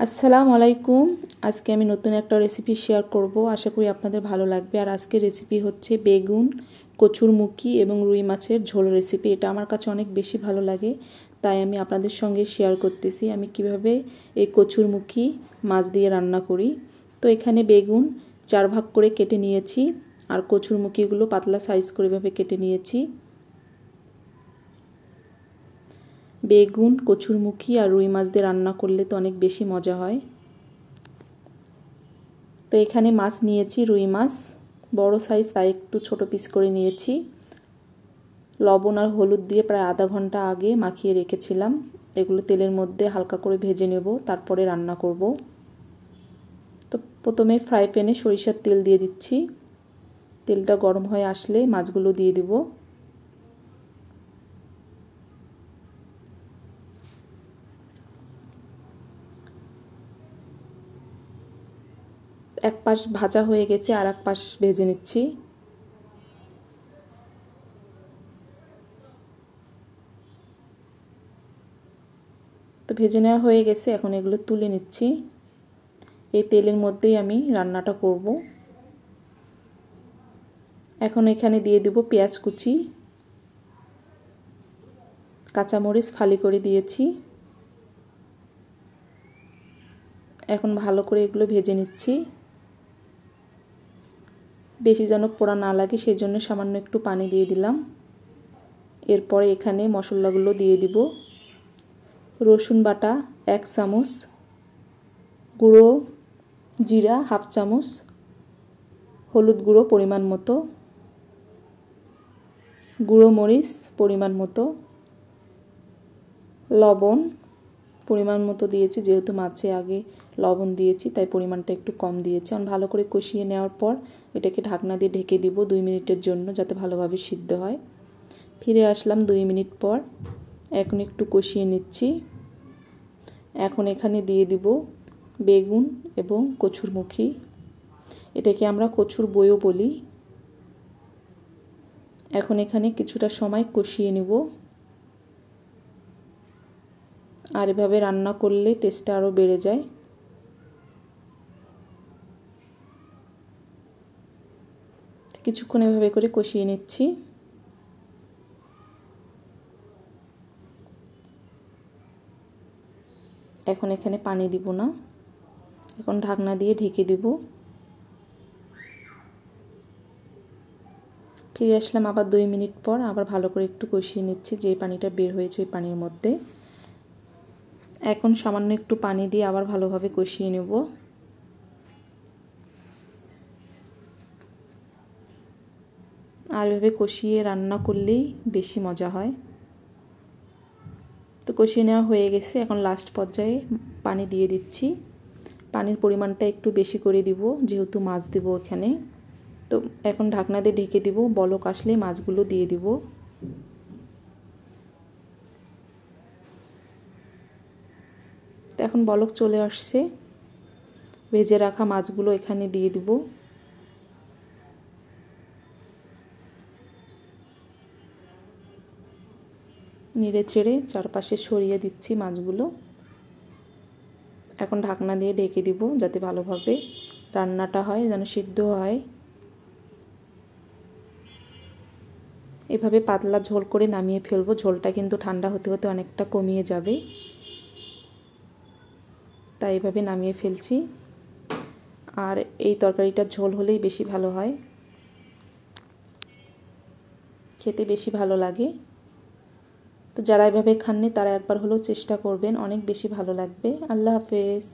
আসসালামু আলাইকুম। আজকে আমি নতুন একটা রেসিপি শেয়ার করব, আশা করি আপনাদের ভালো লাগবে। আর আজকের রেসিপি হচ্ছে বেগুন, কচুরমুখী এবং রুই মাছের ঝোল রেসিপি। এটা আমার কাছে অনেক বেশি ভালো লাগে, তাই আমি আপনাদের সঙ্গে শেয়ার করতেছি আমি কিভাবে এই কচুরমুখী মাছ দিয়ে রান্না করি। তো এখানে বেগুন 4 ভাগ করে কেটে নিয়েছি, আর কচুরমুখীগুলো পাতলা সাইজ করে এভাবে কেটে নিয়েছি। বেগুন, কচুরমুখী আর রুই মাছ দিয়ে রান্না করলে তো অনেক বেশি মজা হয়। তো এখানে মাছ নিয়েছি, রুই মাছ বড় সাইজ, তাই একটু ছোট পিস করে নিয়েছি। লবণ আর হলুদ দিয়ে প্রায় আধা ঘন্টা আগে মাখিয়ে রেখেছিলাম। এগুলো তেলের মধ্যে হালকা করে ভেজে নেব, তারপরে রান্না করব। তো প্রথমে ফ্রাই প্যানে সরিষার তেল দিয়ে দিচ্ছি। তেলটা গরম হয়ে আসলে মাছগুলো দিয়ে দিব। এক পাশ ভাজা হয়ে গেছে, আর এক পাশ ভেজে নিচ্ছি। তো ভেজে নেওয়া হয়ে গেছে, এখন এগুলো তুলে নিচ্ছি। এই তেলের মধ্যেই আমি রান্নাটা করব। এখন এখানে দিয়ে দেব পেঁয়াজ কুচি, কাঁচামরিচ ফালি করে দিয়েছি। এখন ভালো করে এগুলো ভেজে নিচ্ছি। বেশি যেন পোড়া না লাগে সেই জন্য সামান্য একটু পানি দিয়ে দিলাম। এরপরে এখানে মশলাগুলো দিয়ে দিব। রসুন বাটা 1 চামচ, গুঁড়ো জিরা 1/2 চামচ, হলুদ গুঁড়ো পরিমাণ মতো, গুঁড়ো মরিচ পরিমাণ মতো, লবণ পরিমাণ মতো দিয়েছি, যেহেতু মাছে আগে লবণ দিয়েছি তাই পরিমাণটা একটু কম দিয়েছি। এখন ভালো করে কষিয়ে নেওয়ার পর এটাকে ঢাকনা দিয়ে ঢেকে দিব 2 মিনিটের জন্য, যাতে ভালোভাবে সিদ্ধ হয়। ফিরে আসলাম 2 মিনিট পর। এখন একটু কষিয়ে নিচ্ছি। এখন এখানে দিয়ে দিব বেগুন এবং কচুরমুখী। এটাকে আমরা কচুর বইও বলি। এখন এখানে কিছুটা সময় কষিয়ে নেব। আর এভাবে রান্না করলে টেস্টটা আরও বেড়ে যায়। কিছুক্ষণ এভাবে করে কষিয়ে নিচ্ছি। এখন এখানে পানি দিব না, এখন ঢাকনা দিয়ে ঢেকে দিব। ফিরে আসলাম আবার 2 মিনিট পর, আবার ভালো করে একটু কষিয়ে নিচ্ছি। যে পানিটা বের হয়েছে ওই পানির মধ্যে এখন সামান্য একটু পানি দিয়ে আবার ভালোভাবে কষিয়ে নেব। আর এভাবে কষিয়ে রান্না করলেই বেশি মজা হয়। তো কষিয়ে নেওয়া হয়ে গেছে, এখন লাস্ট পর্যায়ে পানি দিয়ে দিচ্ছি। পানির পরিমাণটা একটু বেশি করে দিব, যেহেতু মাছ দেব এখানে। তো এখন ঢাকনা দিয়ে ঢেকে দিব, বলক আসলে মাছগুলো দিয়ে দিব। তো এখন বলক চলে আসছে, ভেজে রাখা মাছগুলো এখানে দিয়ে দিব। নেড়ে চেড়ে চারপাশে সরিয়ে দিচ্ছি মাছগুলো। এখন ঢাকনা দিয়ে ঢেকে দিব, যাতে ভালোভাবে রান্নাটা হয়, যেন সিদ্ধ হয়। এভাবে পাতলা ঝোল করে নামিয়ে ফেলবো। ঝোলটা কিন্তু ঠান্ডা হতে হতে অনেকটা কমিয়ে যাবে, তাই এভাবে নামিয়ে ফেলছি। আর এই তরকারিটার ঝোল হলেই বেশি ভালো হয়, খেতে বেশি ভালো লাগে। তো যারা এভাবে খাননি তারা একবার হলেও চেষ্টা করবেন, অনেক বেশি ভালো লাগবে। আল্লাহ হাফেজ।